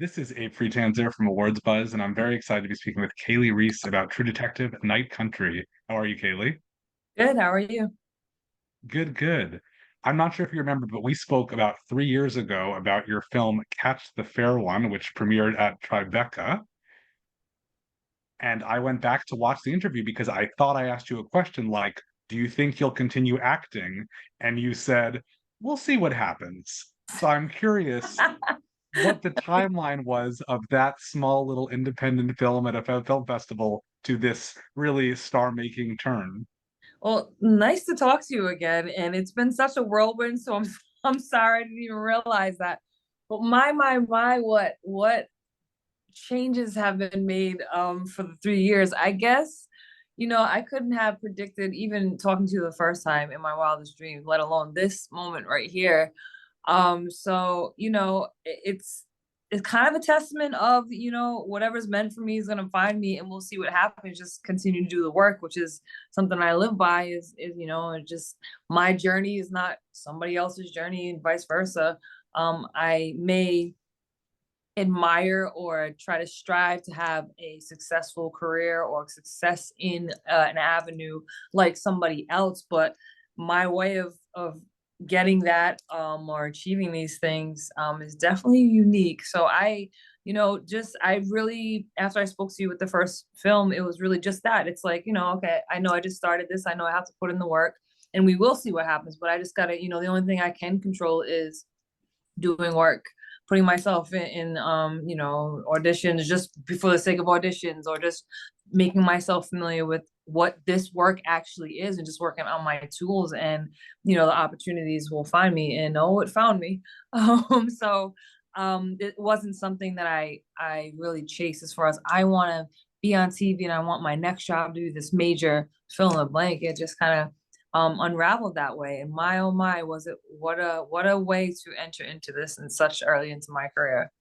This is Abe Friedtanzer from Awards Buzz, and I'm very excited to be speaking with Kali Reis about True Detective Night Country. How are you, Kaylee? Good. How are you? Good, good. I'm not sure if you remember, but we spoke about 3 years ago about your film Catch the Fair One, which premiered at Tribeca. And I went back to watch the interview because I thought I asked you a question like, do you think you'll continue acting? And you said, we'll see what happens. So I'm curious what the timeline was of that small little independent film at a film festival to this really star-making turn. Well, nice to talk to you again. And it's been such a whirlwind, so I'm I'm sorry I didn't even realize that. But my, what changes have been made for the 3 years. I guess, I couldn't have predicted even talking to you the first time in my wildest dreams, let alone this moment right here. So it's kind of a testament of whatever's meant for me is gonna find me, and we'll see what happens. Just continue to do the work, which is something I live by. Is and just my journey is not somebody else's journey, and vice versa. I may admire or try to strive to have a successful career or success in an avenue like somebody else, but my way of getting that or achieving these things is definitely unique. So just I really, after I spoke to you with the first film, it was really just that. It's like, okay, I know I just started this, I know I have to put in the work, and we will see what happens, but I just gotta, the only thing I can control is doing work, putting myself in auditions just for the sake of auditions, or just making myself familiar with what this work actually is, and just working on my tools, and the opportunities will find me, and it found me. It wasn't something that I really chased as far as I want to be on TV and I want my next job to be this major fill in the blank. It just kind of unraveled that way. And my oh my, was it what a way to enter into this and such early into my career.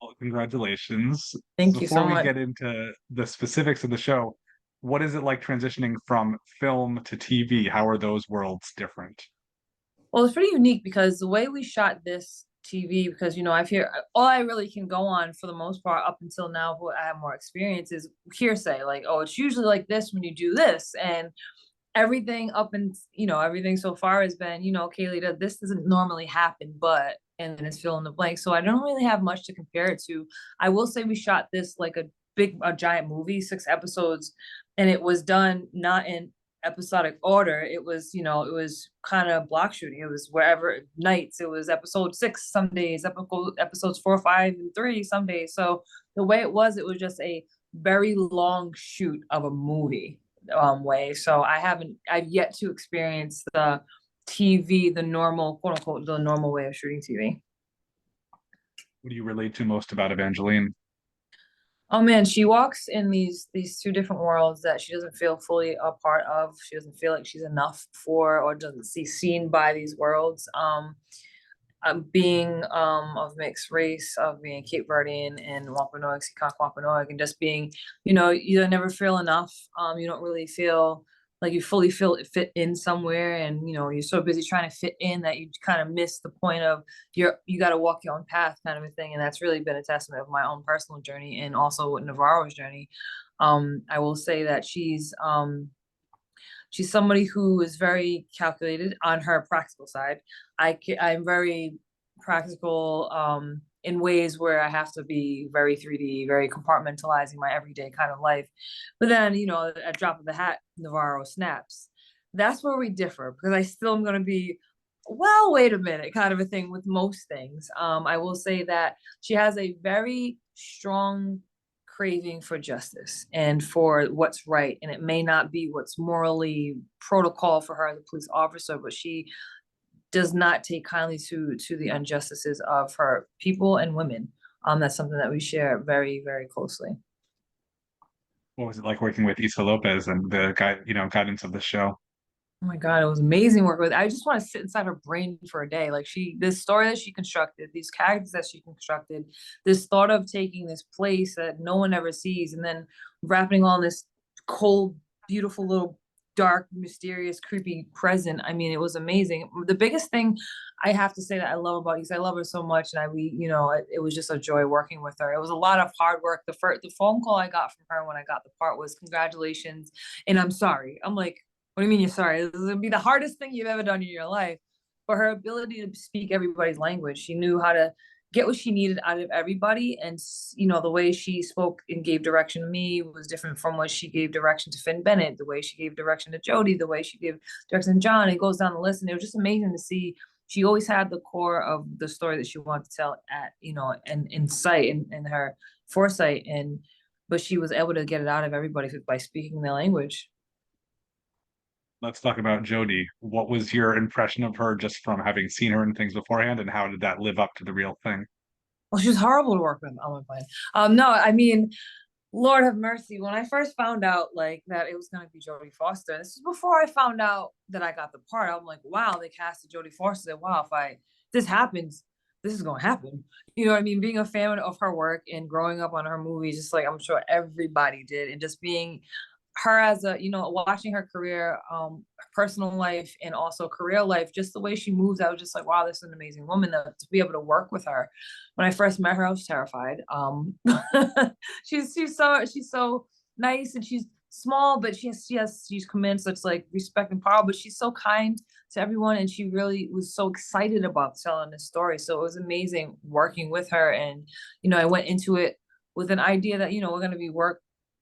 Well, congratulations. Thank you Before so we much. get into the specifics of the show, what is it like transitioning from film to TV? How are those worlds different? Well, it's pretty unique because the way we shot this TV, because I've hear all I really can go on for the most part up until now, what I have more experience is hearsay. Like, oh, it's usually like this when you do this, and everything up and everything so far has been, Kaylee, this doesn't normally happen, but and then it's fill in the blank. So I don't really have much to compare it to. I will say we shot this like a giant movie, 6 episodes, and it was done not in episodic order. It was, it was kind of block shooting. It was wherever nights. It was episode 6 some days, episodes 4, 5, and 3 some days. So the way it was just a very long shoot of a movie way. So I've yet to experience the TV, the normal, quote unquote, the normal way of shooting TV. What do you relate to most about Evangeline? Oh man, she walks in these two different worlds that she doesn't feel fully a part of. She doesn't feel like she's enough for, or doesn't see seen by these worlds. Being of mixed race, of being Cape Verdean and Wampanoag, Seekonk Wampanoag, and just being, you never feel enough. You don't really feel like you fully feel fit in somewhere, and you're so busy trying to fit in that you kind of miss the point of you got to walk your own path, kind of a thing. And that's really been a testament of my own personal journey and also with Navarro's journey. I will say that she's somebody who is very calculated on her practical side. I'm very practical in ways where I have to be very 3D, very compartmentalizing my everyday kind of life. But then, a drop of the hat, Navarro snaps. That's where we differ, because I still am going to be, well, wait a minute, kind of a thing with most things. I will say that she has a very strong craving for justice and for what's right. And it may not be what's morally protocol for her as a police officer, but she does not take kindly to the injustices of her people and women. That's something that we share very, very closely. What was it like working with Issa Lopez and the guidance of the show? Oh my God, it was amazing work with. I just want to sit inside her brain for a day. Like this story that she constructed, these characters that she constructed, this thought of taking this place that no one ever sees, and then wrapping on this cold, beautiful little dark, mysterious, creepy present. I mean, it was amazing. The biggest thing I have to say that I love about you, because I love her so much, and it was just a joy working with her. It was a lot of hard work. The phone call I got from her when I got the part was congratulations, and I'm sorry. I'm like, what do you mean you're sorry? This is gonna be the hardest thing you've ever done in your life. But her ability to speak everybody's language, she knew how to get what she needed out of everybody. And the way she spoke and gave direction to me was different from what she gave direction to Finn Bennett, the way she gave direction to Jody, the way she gave direction to John. It goes down the list, and it was just amazing to see. She always had the core of the story that she wanted to tell at and in sight, and her foresight, but she was able to get it out of everybody by speaking their language. Let's talk about Jodie. What was your impression of her just from having seen her in things beforehand, and how did that live up to the real thing? Well, she was horrible to work with. Oh my god. No, I mean, Lord have mercy. When I first found out like that it was gonna be Jodie Foster, this is before I found out that I got the part. I'm like, wow, they casted Jodie Foster. Wow, if this happens, this is gonna happen. You know what I mean? Being a fan of her work and growing up on her movies, just like I'm sure everybody did, and just being her as watching her career, personal life and also career life, just the way she moves, I was just like, wow, this is an amazing woman. To be able to work with her. When I first met her, I was terrified. She's so nice, and she's small, but she's commanded such like respect and power, but she's so kind to everyone, and she really was so excited about telling this story. So it was amazing working with her. And I went into it with an idea that we're going to be work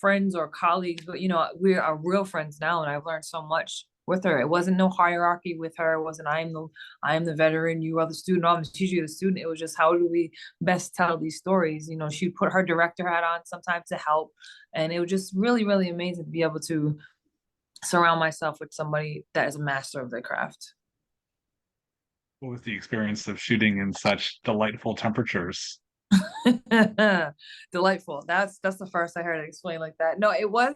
friends or colleagues, but we are real friends now, and I've learned so much with her. It wasn't no hierarchy with her. It wasn't I am the veteran, you are the student, I'm teaching you the student. It was just, how do we best tell these stories? She put her director hat on sometimes to help, and it was just really, really amazing to be able to surround myself with somebody that is a master of their craft. What was the experience of shooting in such delightful temperatures? Delightful. That's the first I heard it explained like that. No, it was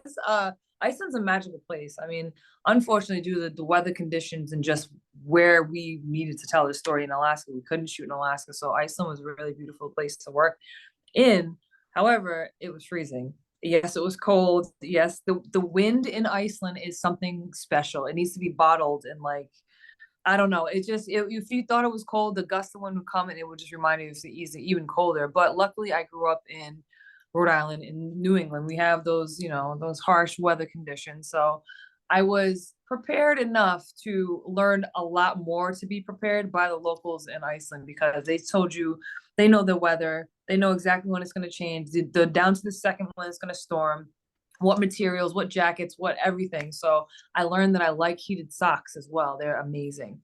Iceland's a magical place. I mean, unfortunately, due to the weather conditions and just where we needed to tell the story in Alaska, we couldn't shoot in Alaska. So Iceland was a really beautiful place to work in. However, it was freezing. Yes, it was cold. Yes, the wind in Iceland is something special. It needs to be bottled, and like, I don't know. If you thought it was cold, the gust of wind would come and it would just remind you of the easy, even colder. But luckily, I grew up in Rhode Island, in New England. We have those harsh weather conditions. So I was prepared enough to learn a lot more, to be prepared by the locals in Iceland, because they told you they know the weather, they know exactly when it's going to change, the down to the second when it's going to storm, what materials, what jackets, what everything. So I learned that I like heated socks as well. They're amazing.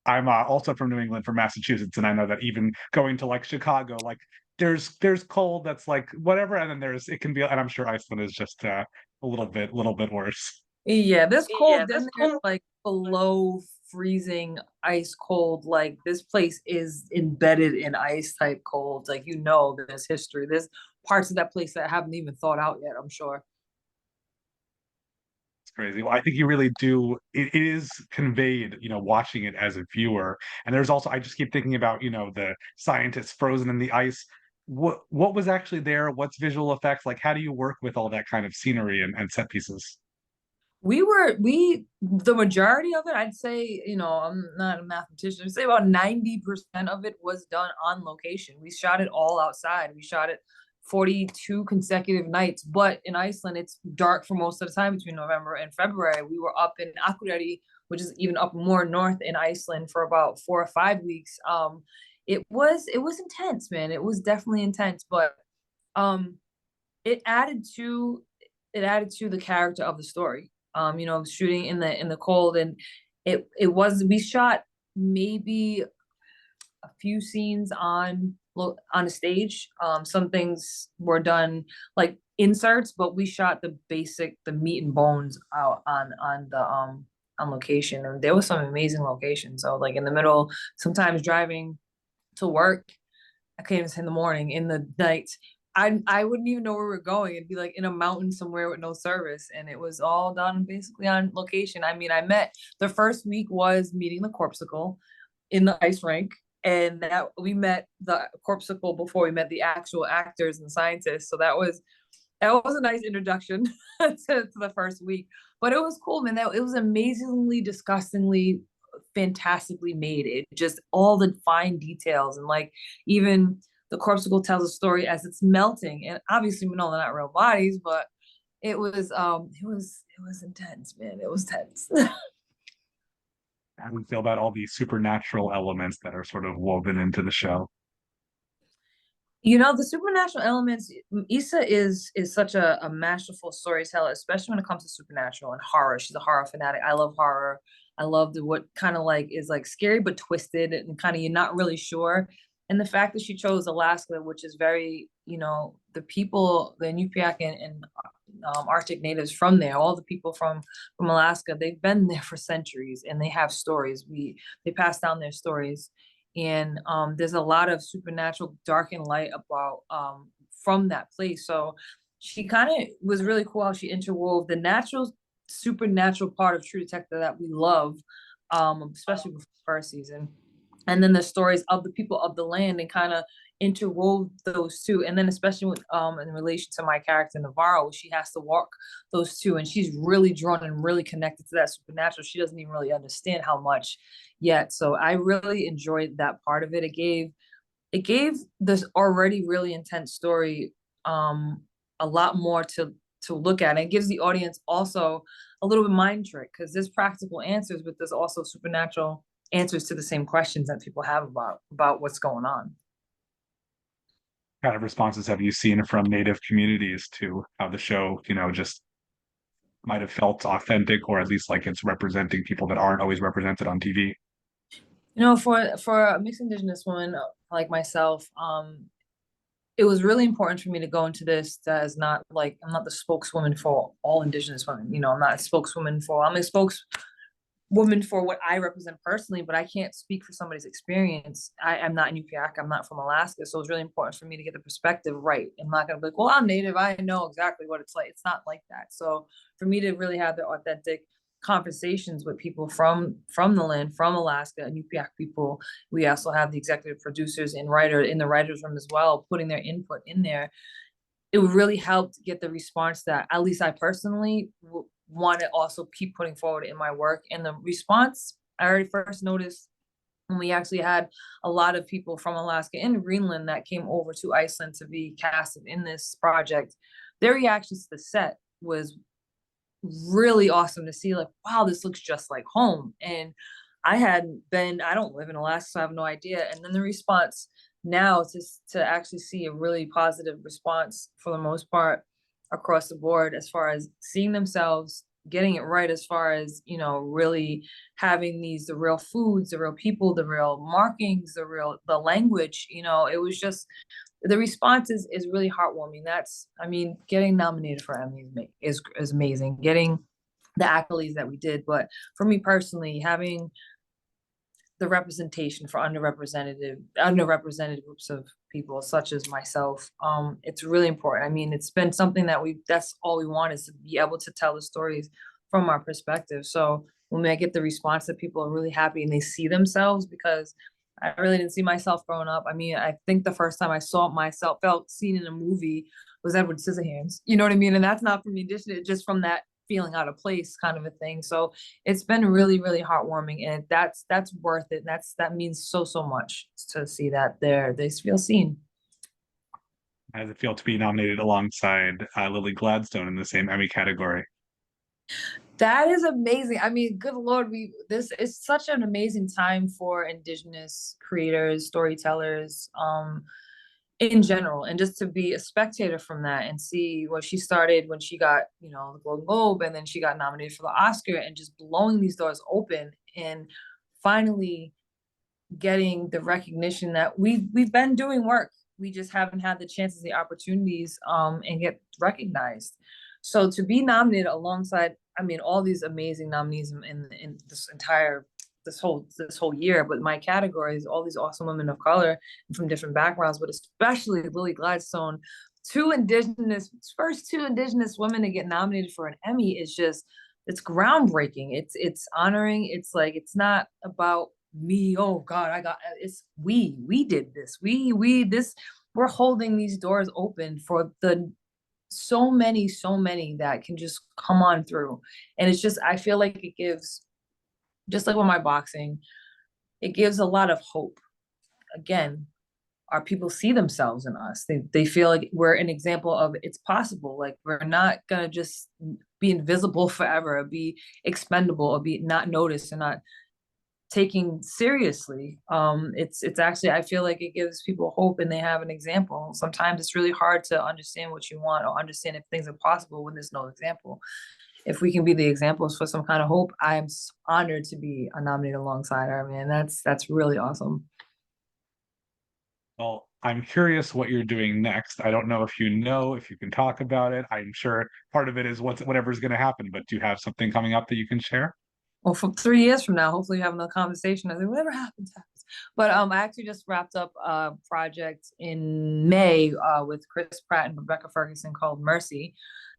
I'm also from New England, from Massachusetts, and I know that even going to like Chicago, like there's cold that's like whatever, and then it can be, and I'm sure Iceland is just a little bit worse. Yeah, this cold, then there's like below freezing ice cold. Like, this place is embedded in ice type cold. Like, there's history. There's parts of that place that I haven't even thought out yet, I'm sure. It's crazy. Well, I think you really do. It is conveyed, watching it as a viewer. And there's also, I just keep thinking about, the scientists frozen in the ice. What was actually there? What's visual effects? Like, how do you work with all that kind of scenery and set pieces? The majority of it, I'd say, I'm not a mathematician, I'd say about 90% of it was done on location. We shot it all outside. We shot it 42 consecutive nights, but in Iceland, it's dark for most of the time between November and February. We were up in Akureyri, which is even up more north in Iceland, for about 4 or 5 weeks. It was intense, man. It was definitely intense, but um, it added to the character of the story. Shooting in the cold, and we shot maybe a few scenes on a stage. Some things were done like inserts, but we shot the meat and bones out on location, and there was some amazing locations. So like in the middle, sometimes driving to work, I came in the morning, in the night. I wouldn't even know where we were going. It'd be like in a mountain somewhere with no service, and it was all done basically on location. I mean, the first week was meeting the Corpsicle in the ice rink, and that we met the Corpsicle before we met the actual actors and scientists. So that was That was a nice introduction to the first week, but it was cool, man. That it was amazingly, disgustingly, fantastically made. It just all the fine details and like even the corpsicle tells a story as it's melting, and obviously we know they're not real bodies, but it was intense, man. It was tense. How do you feel about all these supernatural elements that are sort of woven into the show? The supernatural elements. Issa is such a masterful storyteller, especially when it comes to supernatural and horror. She's a horror fanatic. I love horror. I love what kind of like is like scary but twisted and kind of you're not really sure. And the fact that she chose Alaska, which is very, the people, the Inupiaq and Arctic natives from there, all the people from Alaska, they've been there for centuries and they have stories. They pass down their stories, and there's a lot of supernatural dark and light about from that place. So she kind of was really cool how she interwove the natural supernatural part of True Detective that we love, especially with the first season, and then the stories of the people of the land, and kind of interwove those two. And then especially with, in relation to my character Navarro, she has to walk those two, and she's really drawn and really connected to that supernatural. She doesn't even really understand how much yet. So I really enjoyed that part of it. It gave this already really intense story a lot more to look at. And it gives the audience also a little bit mind trick, because there's practical answers, but there's also supernatural answers to the same questions that people have about what's going on. Kind of responses have you seen from Native communities to how the show, just might have felt authentic, or at least like it's representing people that aren't always represented on TV? For a mixed Indigenous woman like myself, it was really important for me to go into this as not like I'm not the spokeswoman for all Indigenous women. I'm not a spokeswoman for. I'm a spokeswoman for what I represent personally, but I can't speak for somebody's experience. I'm not Inupiaq. I'm not from Alaska, so it's really important for me to get the perspective right. I'm not gonna be like, well, I'm Native. I know exactly what it's like. It's not like that. So for me to really have the authentic conversations with people from the land, from Alaska, Inupiaq people. We also have the executive producers and writer in the writers room as well, putting their input in there. It really helped get the response that at least I personally want to also keep putting forward in my work. And the response I already first noticed when we actually had a lot of people from Alaska and Greenland that came over to Iceland to be casted in this project. Their reactions to the set was really awesome to see, like, wow, this looks just like home. And I don't live in Alaska, so I have no idea. And then the response now to actually see a really positive response for the most part across the board, as far as seeing themselves getting it right, as far as really having the real foods, the real people, the real markings, the language. It was just the response is really heartwarming. I mean, getting nominated for Emmy is amazing. Getting the accolades that we did, but for me personally, having the representation for underrepresented groups of people such as myself, it's really important. I mean, it's been something that's all we want, is to be able to tell the stories from our perspective. So when I get the response that people are really happy and they see themselves, because I really didn't see myself growing up. I mean, I think the first time I saw myself felt seen in a movie was Edward Scissorhands. You know what I mean? And that's not from Indigenous, just from that feeling out of place kind of a thing. So it's been really, really heartwarming, and that's worth it. That means so much to see that they feel seen. How does it feel to be nominated alongside Lily Gladstone in the same Emmy category? That is amazing. I mean, good Lord, this is such an amazing time for Indigenous creators, storytellers, in general, and just to be a spectator from that and see what she started when she got, the Golden Globe, and then she got nominated for the Oscar, and just blowing these doors open and finally getting the recognition that we've been doing work. We just haven't had the chances, the opportunities, and get recognized. So to be nominated alongside, I mean, all these amazing nominees in this whole year, but my category is all these awesome women of color from different backgrounds, but especially Lily Gladstone, first two Indigenous women to get nominated for an Emmy is just, it's groundbreaking. It's honoring. It's like, it's not about me. Oh God, it's we did this. We're holding these doors open for the so many that can just come on through. And it's just, I feel like it gives, just like with my boxing, it gives a lot of hope. Again, our people see themselves in us. They feel like we're an example of it's possible. Like we're not gonna just be invisible forever, or be expendable, or be not noticed and not taking seriously. It's actually, I feel like it gives people hope and they have an example. Sometimes it's really hard to understand what you want or understand if things are possible when there's no example. If we can be the examples for some kind of hope, I'm honored to be nominated alongside her, man. That's really awesome. Well, I'm curious what you're doing next. I don't know if you can talk about it. I'm sure part of it is whatever's going to happen, but do you have something coming up that you can share? Well, from 3 years from now, hopefully, have another conversation. I think whatever happens, happens. But I actually just wrapped up a project in May with Chris Pratt and Rebecca Ferguson called Mercy.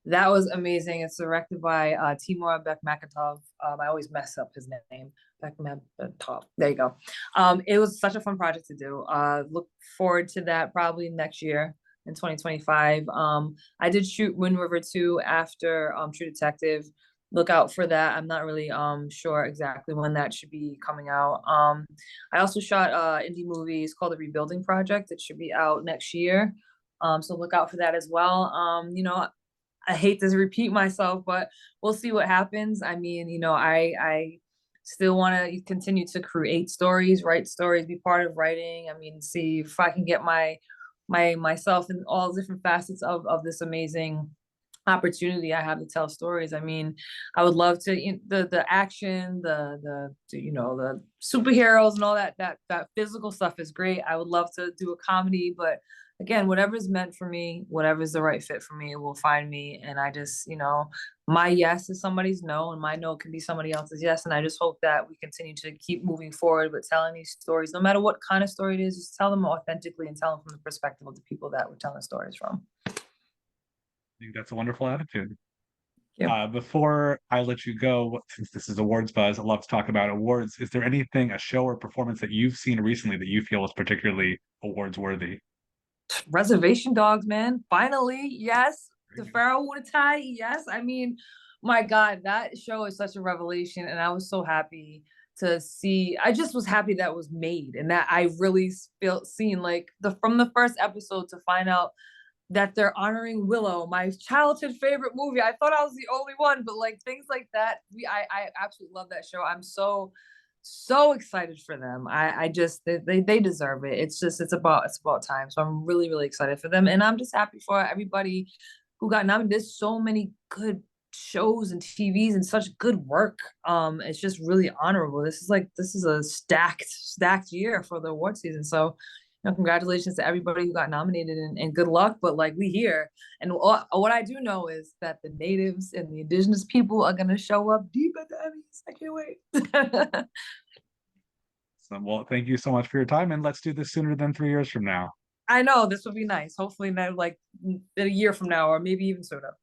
That was amazing. It's directed by Timur Bekmambetov. I always mess up his name. Bekmambetov. There you go. It was such a fun project to do. Look forward to that probably next year in 2025. I did shoot Wind River 2 after True Detective. Look out for that. I'm not really sure exactly when that should be coming out. I also shot indie movies called The Rebuilding Project. It should be out next year. So look out for that as well. I hate to repeat myself, but we'll see what happens. I mean, I still want to continue to create stories, write stories, be part of writing. I mean, see if I can get myself in all different facets of this amazing opportunity I have to tell stories. I mean, I would love to the action, the superheroes and all that physical stuff is great. I would love to do a comedy, but again, whatever's meant for me, whatever's the right fit for me, will find me. And I just, my yes is somebody's no, and my no can be somebody else's yes. And I just hope that we continue to keep moving forward with telling these stories, no matter what kind of story it is, just tell them authentically and tell them from the perspective of the people that we're telling stories from. I think that's a wonderful attitude. Yeah. Before I let you go, since this is awards buzz, I love to talk about awards. Is there anything, a show or performance that you've seen recently that you feel is particularly awards worthy? Reservation Dogs, man. Finally, yes. The Pharaoh with a tie, yes. I mean, my God, that show is such a revelation, and I was so happy to see. I just was happy that was made, and that I really felt seen like the from the first episode to find out that they're honoring Willow, my childhood favorite movie. I thought I was the only one, but like things like that, I absolutely love that show. I'm so excited for them. I just they deserve it. It's about time. So I'm really excited for them, and I'm just happy for everybody who got nominated. There's so many good shows and TVs and such good work. It's just really honorable. This is a stacked year for the award season. So congratulations to everybody who got nominated, and good luck. But like we here, and what I do know is that the natives and the indigenous people are gonna show up deep at the Emmys. I can't wait. So, well, thank you so much for your time, and let's do this sooner than 3 years from now. I know this would be nice. Hopefully, not like in a year from now, or maybe even sooner.